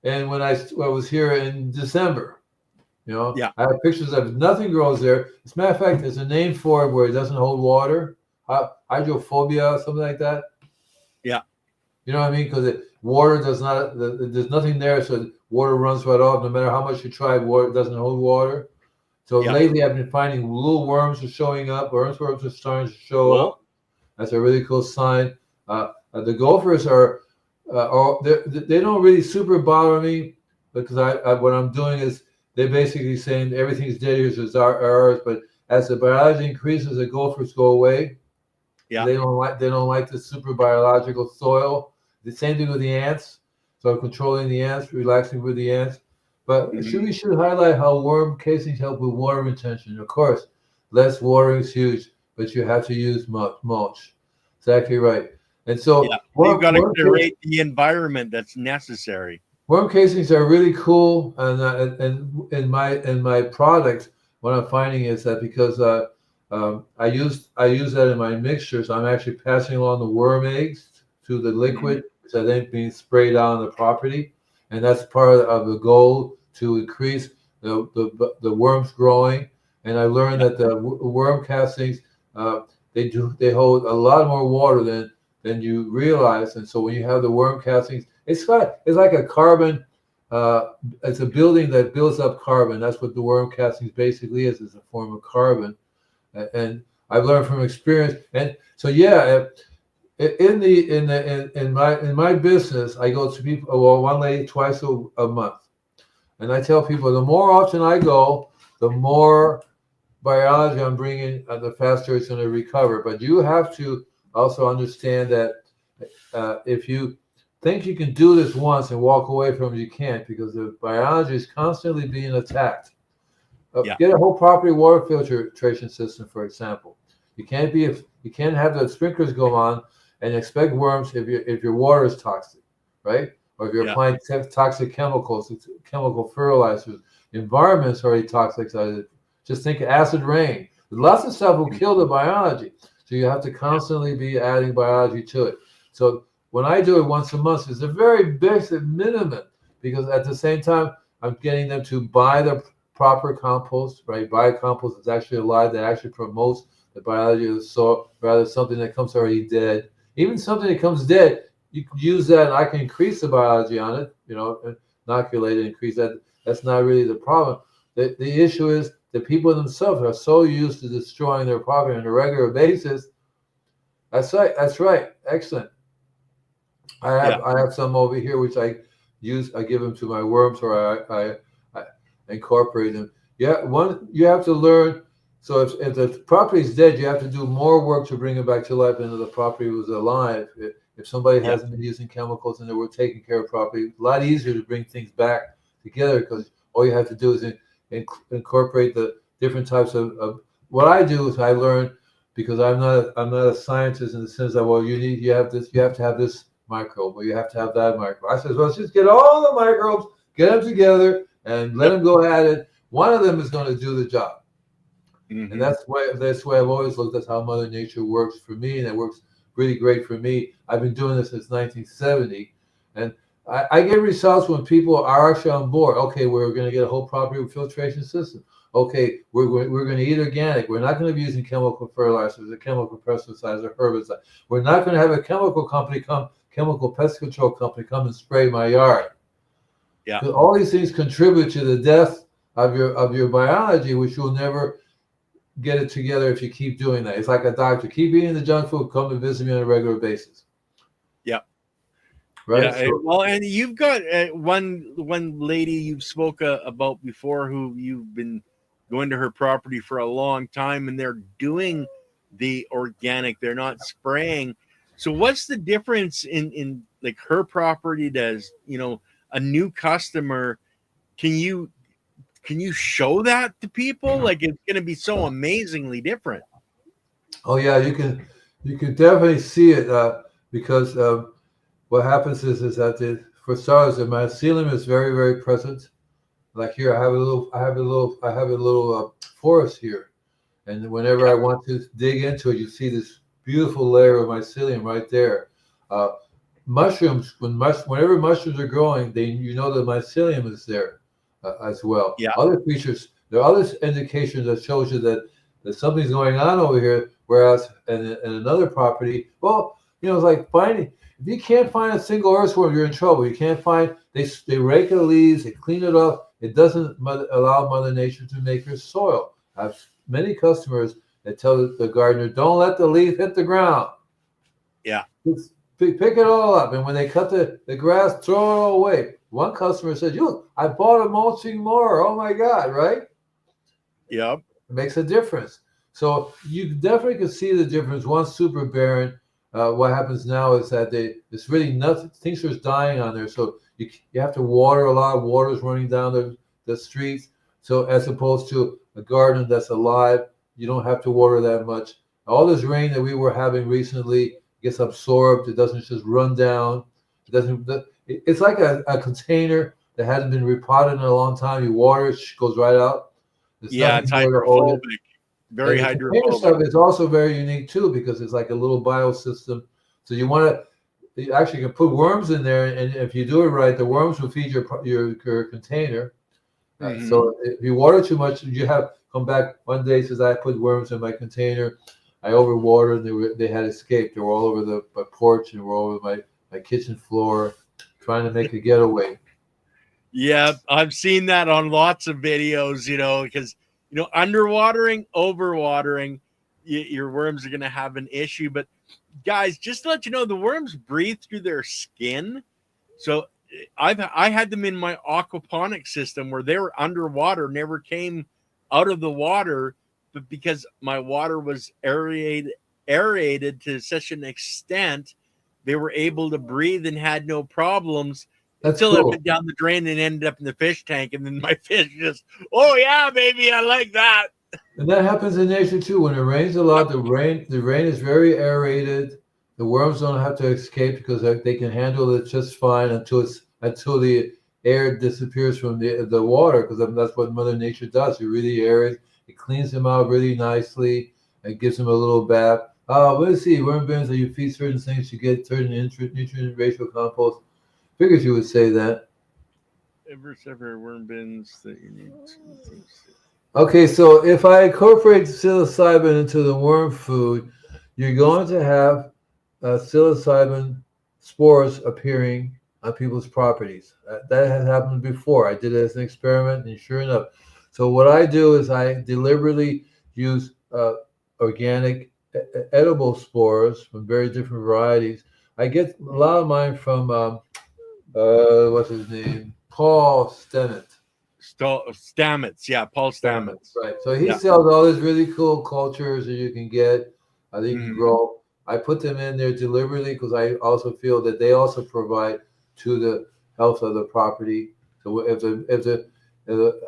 And when I was here in December, I have pictures of nothing grows there. As a matter of fact, there's a name for it where it doesn't hold water, hydrophobia, something like that. Yeah. You know what I mean? Because water does not, there's nothing there, so water runs right off. No matter how much you try, water doesn't hold water. So lately I've been finding little worms are showing up. Worms are starting to show up. That's a really cool sign. The gophers they don't really super bother me because what I'm doing is they're basically saying everything's dead here, so it's ours. But as the biology increases, the gophers go away. Yeah, they don't like the super biological soil. The same thing with the ants. So controlling the ants, relaxing with the ants. But we should highlight how worm casings help with water retention. Of course, less watering is huge, but you have to use mulch. Exactly right. And so you've got to create the environment that's necessary. Worm casings are really cool, and in my product, what I'm finding is that because I use that in my mixture, so I'm actually passing along the worm eggs to the liquid, which are then being sprayed out on the property, and that's part of the goal to increase the worms growing. And I learned that the worm castings they hold a lot more water than you realize, and so when you have the worm castings, it's like a carbon. It's a building that builds up carbon. That's what the worm castings basically is. It's a form of carbon, and I've learned from experience. And so in my business, I go to people one lady twice a month, and I tell people the more often I go, the more biology I'm bringing, the faster it's going to recover. But you have to also understand that if you think you can do this once and walk away from it, you can't, because the biology is constantly being attacked. Get a whole property water filtration system, for example. You can't have the sprinklers go on and expect worms if your water is toxic, right? Or if you're applying toxic chemicals, chemical fertilizers. The environment's already toxic. Just think of acid rain. Lots of stuff will kill the biology. So you have to constantly be adding biology to it. So when I do it once a month, it's a very basic minimum, because at the same time, I'm getting them to buy the proper compost, right? Buy compost that's actually alive, that actually promotes the biology of the soil, rather than something that comes already dead. Even something that comes dead, you can use that, and I can increase the biology on it, inoculate it, increase that. That's not really the problem. The issue is the people themselves are so used to destroying their property on a regular basis. That's right. That's right. Excellent. I have some over here which I use. I give them to my worms, or I incorporate them. Yeah, you have to learn. So if the property is dead, you have to do more work to bring it back to life than if the property was alive. If somebody hasn't been using chemicals and they were taking care of property, a lot easier to bring things back together, because all you have to do is incorporate the different types of. What I do is I learn, because I'm not a scientist in the sense that, well, you have to have this microbe, or you have to have that microbe. I said, well, let's just get all the microbes, get them together, and let them go at it. One of them is going to do the job. Mm-hmm. And that's why I've always looked at how Mother Nature works for me, and it works really great for me. I've been doing this since 1970, and I get results when people are actually on board. Okay, we're going to get a whole property filtration system. Okay, we're going to eat organic. We're not going to be using chemical fertilizers, or chemical pesticides, or herbicides. We're not going to have a chemical pest control company come and spray my yard. Yeah, all these things contribute to the death of your biology, which you'll never get it together if you keep doing that. It's like a doctor. Keep eating the junk food. Come and visit me on a regular basis. Yeah. Right. Yeah, so, well, and you've got one lady you've spoke about before, who you've been going to her property for a long time, and they're doing the organic. They're not spraying. So what's the difference in like her property does, a new customer? Can you show that to people? Like, it's going to be so amazingly different. Oh yeah, you can definitely see it, because what happens is that for starters, the mycelium is very, very present. Like here, I have a little forest here, and whenever I want to dig into it, you see this beautiful layer of mycelium right there. Mushrooms, whenever mushrooms are growing, the mycelium is there as well. Yeah. Other features, there are other indications that shows you that something's going on over here. Whereas in another property, well, it's like finding. If you can't find a single earthworm, you're in trouble. You can't find. They rake the leaves, they clean it up. It doesn't allow Mother Nature to make her soil. I have many customers that tell the gardener, don't let the leaf hit the ground. Yeah. Pick it all up. And when they cut the grass, throw it all away. One customer said, I bought a mulching mower. Oh my God, right? Yep. It makes a difference. So you definitely can see the difference. One's super barren. What happens now is that it's really nothing. Things are dying on there. So you have to water a lot. Water is running down the streets. So as opposed to a garden that's alive, you don't have to water that much. All this rain that we were having recently gets absorbed. It doesn't just run down. It's like a container that hasn't been repotted in a long time. You water it, goes right out. It's hydrophobic. Very hydrophobic. Stuff is also very unique too, because it's like a little biosystem. So you actually can put worms in there, and if you do it right, the worms will feed your container. Mm-hmm. So if you water too much, you have come back one day, says I put worms in my container. I overwatered, and they had escaped. They were all over my porch, and were all over my kitchen floor, trying to make a getaway. Yeah, I've seen that on lots of videos, because underwatering, overwatering, your worms are going to have an issue. But guys, just to let you know, the worms breathe through their skin. So I had them in my aquaponic system where they were underwater, never came out of the water, but because my water was aerated to such an extent, they were able to breathe and had no problems. Until it went down the drain and ended up in the fish tank, and then my fish just, oh yeah, baby, I like that. And that happens in nature too. When it rains a lot, the rain is very aerated. The worms don't have to escape because they can handle it just fine until the air disappears from the water, because that's what Mother Nature does. It really aerates. It cleans them out really nicely and gives them a little bath. Let's see, worm bins that you feed certain things, you get certain nutrient ratio compost. Figures you would say that. Separate worm bins that you need. Okay, so if I incorporate psilocybin into the worm food, you're going to have psilocybin spores appearing on people's properties. That has happened before. I did it as an experiment, and sure enough. So what I do is I deliberately use organic edible spores from very different varieties. I get a lot of mine from what's his name, Paul Stennett. Stamets, yeah, Paul Stamets. Right. So he Yeah. sells all these really cool cultures that you can get, that you can Mhm. grow. I put them in there deliberately because I also feel that they also provide to the health of the property. So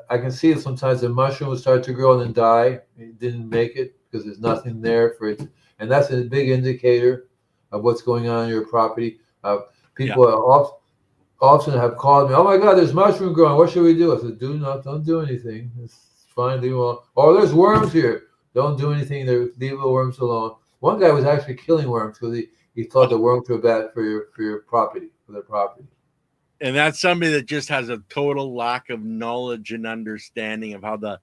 I can see sometimes the mushroom will start to grow and then die. It didn't make it because there's nothing there for it, and that's a big indicator of what's going on in your property. Yeah. People are often have called me, "Oh my God, there's mushroom growing. What should we do?" I said, don't do anything. It's fine. Leave them alone. Oh, there's worms here. Don't do anything. Leave the worms alone. One guy was actually killing worms because he thought the worms were bad for your property, for their property. And that's somebody that just has a total lack of knowledge and understanding of how the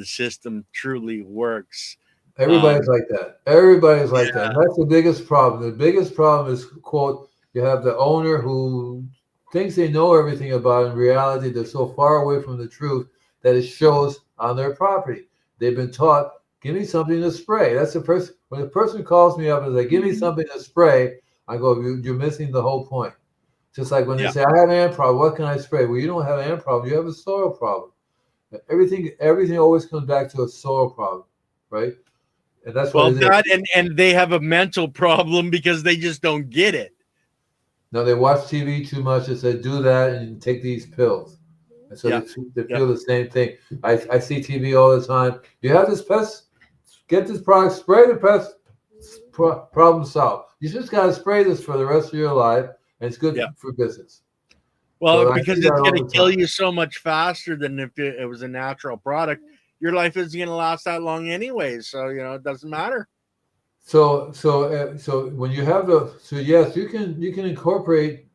system truly works. Everybody's like that. Everybody's Yeah. like that. And that's the biggest problem. The biggest problem is, quote, you have the owner who thinks they know everything about it. In reality, they're so far away from the truth that it shows on their property. They've been taught, give me something to spray. That's the person. When a person calls me up and says, give me something to spray, I go, you're missing the whole point. Just like when they say, I have an ant problem, what can I spray? Well, you don't have an ant problem, you have a soil problem. Everything always comes back to a soil problem, right? And that's what it is. That and they have a mental problem because they just don't get it. Now they watch TV too much and say, do that and take these pills. And so they feel the same thing. I see TV all the time. You have this pest, get this product, spray the pest, problem solved. You just got to spray this for the rest of your life, and it's good for business. Well, so because it's going to kill you so much faster than if it was a natural product. Your life isn't going to last that long anyways, so it doesn't matter. So when you have yes, you can incorporate.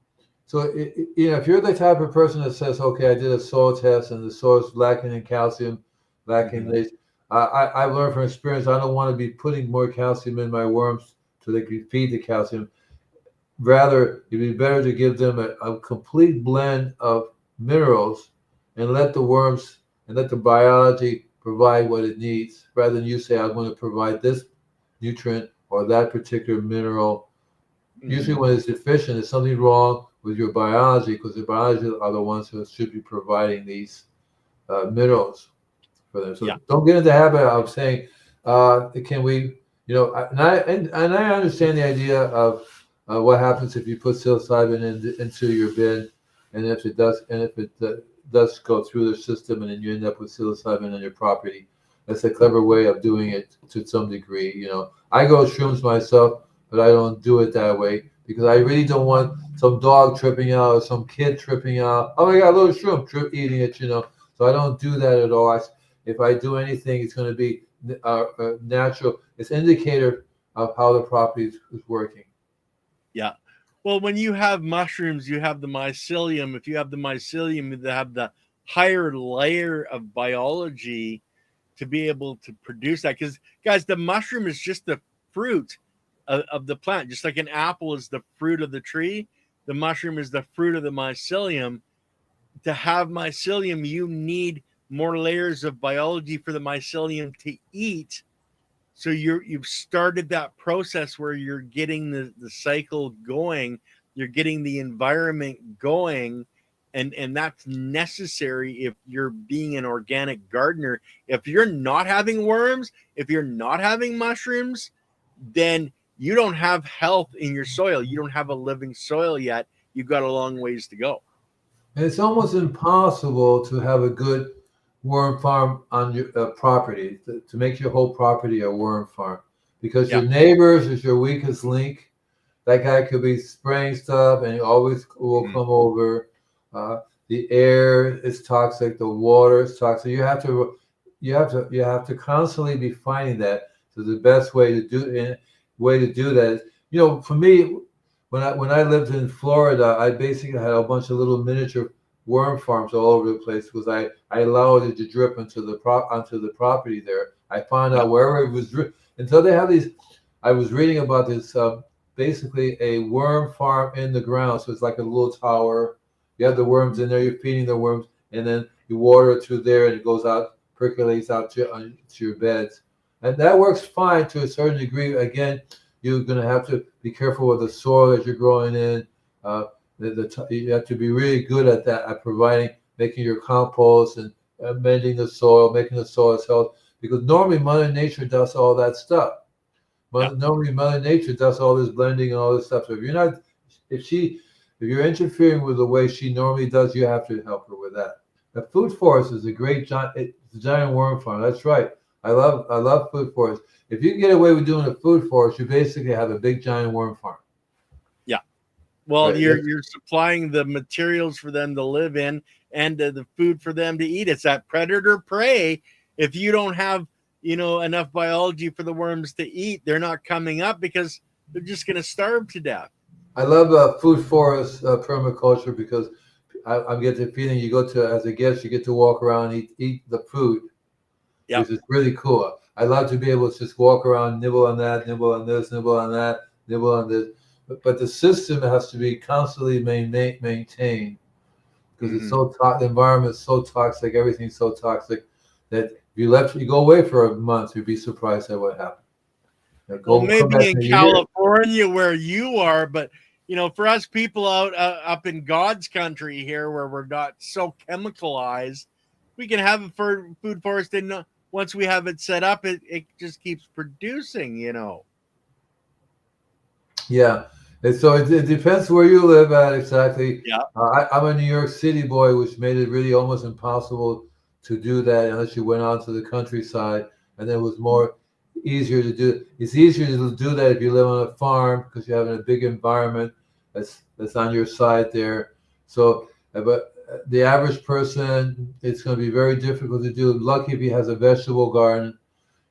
So if you're the type of person that says, okay, I did a soil test and the soil is lacking in calcium, lacking in I've learned from experience, I don't want to be putting more calcium in my worms so they can feed the calcium. Rather, it'd be better to give them a complete blend of minerals and let the worms and let the biology provide what it needs, rather than you say, I'm going to provide this nutrient or that particular mineral. Usually when it's deficient, there's something wrong with your biology, because the biology are the ones who should be providing these minerals for them. So don't get into the habit of saying, can we, and I understand the idea of what happens if you put psilocybin into your bin, and if it does go through the system, and then you end up with psilocybin on your property. That's a clever way of doing it to some degree. I go shrooms myself, but I don't do it that way because I really don't want some dog tripping out or some kid tripping out. Oh my God, a little shroom eating it, So I don't do that at all. If I do anything, it's going to be natural. It's an indicator of how the property is working. Yeah. Well, when you have mushrooms, you have the mycelium. If you have the mycelium, you have the higher layer of biology to be able to produce that. Because, guys, the mushroom is just the fruit of the plant. Just like an apple is the fruit of the tree, the mushroom is the fruit of the mycelium. To have mycelium, you need more layers of biology for the mycelium to eat. So you've started that process where you're getting the cycle going, you're getting the environment going, and that's necessary if you're being an organic gardener. If you're not having worms, if you're not having mushrooms, then you don't have health in your soil. You don't have a living soil yet. You've got a long ways to go. And it's almost impossible to have a good worm farm on your property, to make your whole property a worm farm, because your neighbors is your weakest link. That guy could be spraying stuff and he always will come over. The air is toxic, the water is toxic. You have to constantly be finding that. So the best way to do that is, for me, when I lived in Florida, I basically had a bunch of little miniature worm farms all over the place because I allowed it to drip onto the property there. I found out wherever it was until they have these. I was reading about this basically a worm farm in the ground. So it's like a little tower. You have the worms in there. You're feeding the worms, and then you water it through there, and it goes out, percolates out to your beds, and that works fine to a certain degree. Again, you're going to have to be careful with the soil that you're growing in. You have to be really good at that, at providing, making your compost and mending the soil, making the soil healthy. Because normally Mother Nature does all that stuff. Normally Mother Nature does all this blending and all this stuff. So if you're not, if you're interfering with the way she normally does, you have to help her with that. The food forest is a great giant worm farm. That's right. I love food forest. If you can get away with doing a food forest, you basically have a big giant worm farm. Yeah. Well, right. you're supplying the materials for them to live in and the food for them to eat. It's that predator prey. If you don't have, enough biology for the worms to eat, they're not coming up because they're just going to starve to death. I love food forest permaculture because I'm getting the feeling you go to, as a guest, you get to walk around and eat the food, which is really cool. I love to be able to just walk around, nibble on that, nibble on this, nibble on that, nibble on this. But the system has to be constantly maintained because it's so the environment's so toxic, everything's so toxic that if you go away for a month, you'd be surprised at what happened. Well, maybe in California where you are, but for us people out up in God's country here, where we're not so chemicalized, we can have a food forest, and once we have it set up, it just keeps producing. Yeah, and so it depends where you live at exactly. Yeah, I'm a New York City boy, which made it really almost impossible to do that unless you went out to the countryside, and it was easier to do. It's easier to do that if you live on a farm because you have a big environment that's on your side there. So, but the average person, it's going to be very difficult to do. Lucky if he has a vegetable garden.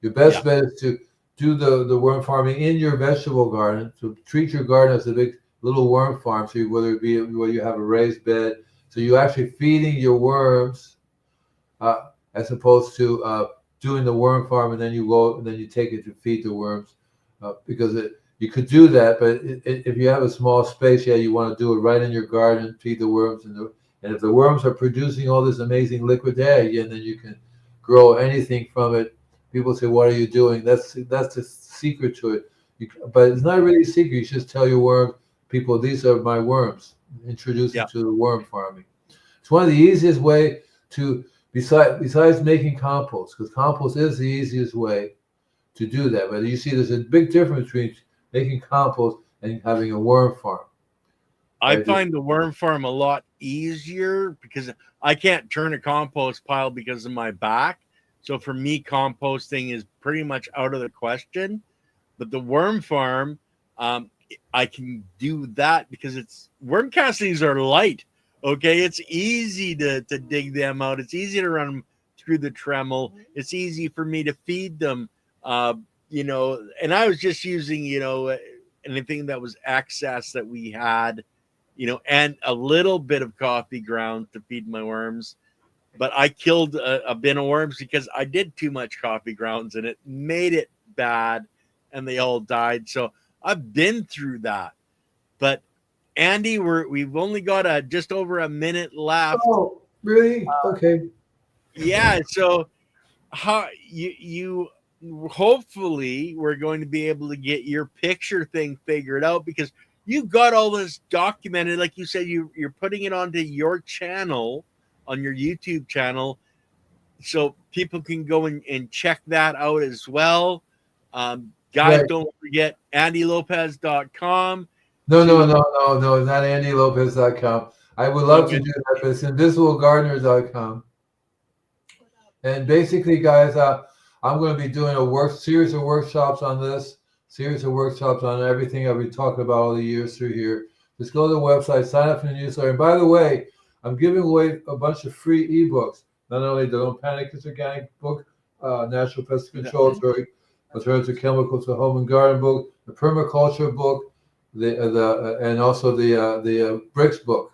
Your best bet is to do the worm farming in your vegetable garden. So treat your garden as a big little worm farm. So whether it be where you have a raised bed, so you're actually feeding your worms, as opposed to doing the worm farm and then you take it to feed the worms, because you could do that, but if you have a small space, you want to do it right in your garden, feed the worms, and if the worms are producing all this amazing liquid egg, and then you can grow anything from it. People say, "What are you doing?" That's the secret to it. But it's not really a secret. You just tell your worm people, "These are my worms." Introduce them to the worm farming. It's one of the easiest way to. Besides making compost, because compost is the easiest way to do that. But you see, there's a big difference between making compost and having a worm farm. I find the worm farm a lot easier because I can't turn a compost pile because of my back. So for me, composting is pretty much out of the question. But the worm farm, I can do that because worm castings are light. Okay, it's easy to dig them out. It's easy to run them through the Tremel. It's easy for me to feed them, and I was just using, anything that was excess that we had, and a little bit of coffee grounds to feed my worms. But I killed a bin of worms because I did too much coffee grounds and it made it bad and they all died. So I've been through that. But Andy, we've only got just over a minute left. Oh, really? Okay. Yeah. So how you hopefully we're going to be able to get your picture thing figured out because you've got all this documented. Like you said, you're putting it onto your channel, on your YouTube channel, so people can go and check that out as well. Guys, don't forget AndyLopez.com. No, not AndyLopez.com. I would love to do that, but it's InvisibleGardener.com. And basically, guys, I'm going to be doing a series of workshops on this, series of workshops on everything I've been talking about all the years through here. Just go to the website, sign up for the newsletter. And by the way, I'm giving away a bunch of free ebooks. Not only the Don't Panic, It's Organic book, Natural Pest Control, Alternative Chemicals to Home and Garden book, the Permaculture book, and also the Bricks book.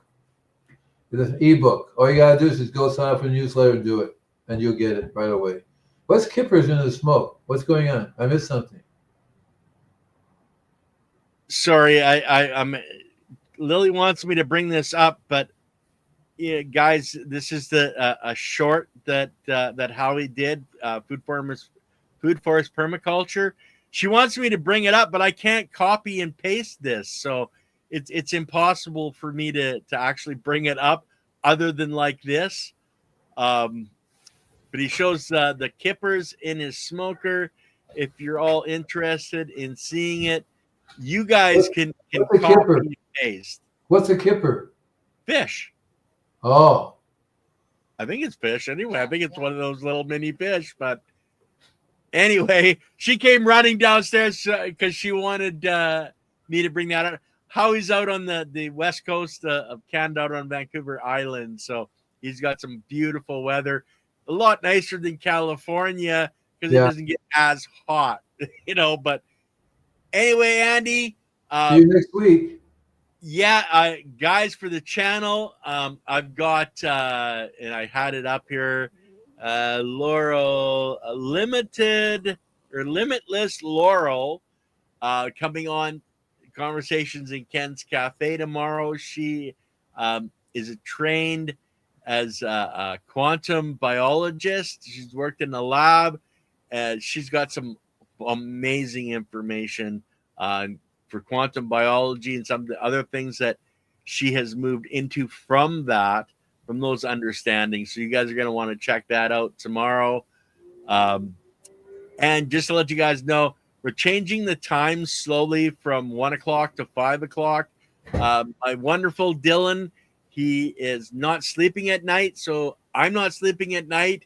It's an ebook. All you gotta do is just go sign up for the newsletter and do it, and you'll get it right away. What's Kippers in the smoke? What's going on? I missed something. sorry, I'm Lily wants me to bring this up, but yeah, guys, this is the a short that that Howie did, food forest permaculture. She wants me to bring it up, but I can't copy and paste this, so it's impossible for me to actually bring it up other than like this. Um, but he shows the kippers in his smoker. If you're all interested in seeing it, you guys can What's a copy kipper? and paste. What's a kipper? Fish. Oh, I think it's fish anyway. I think it's one of those little mini fish. But anyway, she came running downstairs because she wanted me to bring that up. Howie's out on the west coast of Canada, out on Vancouver Island. So he's got some beautiful weather. A lot nicer than California because it yeah. doesn't get as hot, But anyway, Andy. See you next week. Yeah, guys, for the channel, I've got, and I had it up here, Laurel, Limitless Laurel, coming on Conversations in Ken's Cafe tomorrow. She is trained as a quantum biologist. She's worked in the lab. She's got some amazing information on for quantum biology and some of the other things that she has moved into from those understandings. So you guys are going to want to check that out tomorrow. And just to let you guys know, we're changing the time slowly from 1 o'clock to 5 o'clock. My wonderful Dylan, he is not sleeping at night, so I'm not sleeping at night.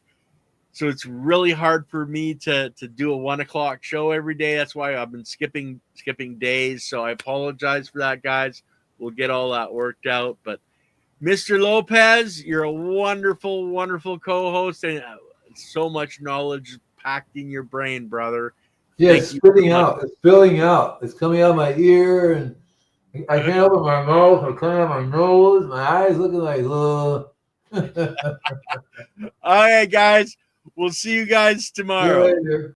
So it's really hard for me to do a 1 o'clock show every day. That's why I've been skipping days. So I apologize for that, guys. We'll get all that worked out. But Mr. Lopez, you're a wonderful, wonderful co-host, and so much knowledge packed in your brain, brother. Yeah, it's spitting out. It's spilling out. It's coming out of my ear, and I can't open my mouth. I'm coming out of my nose. My eyes looking like, All right, guys. We'll see you guys tomorrow. See you later.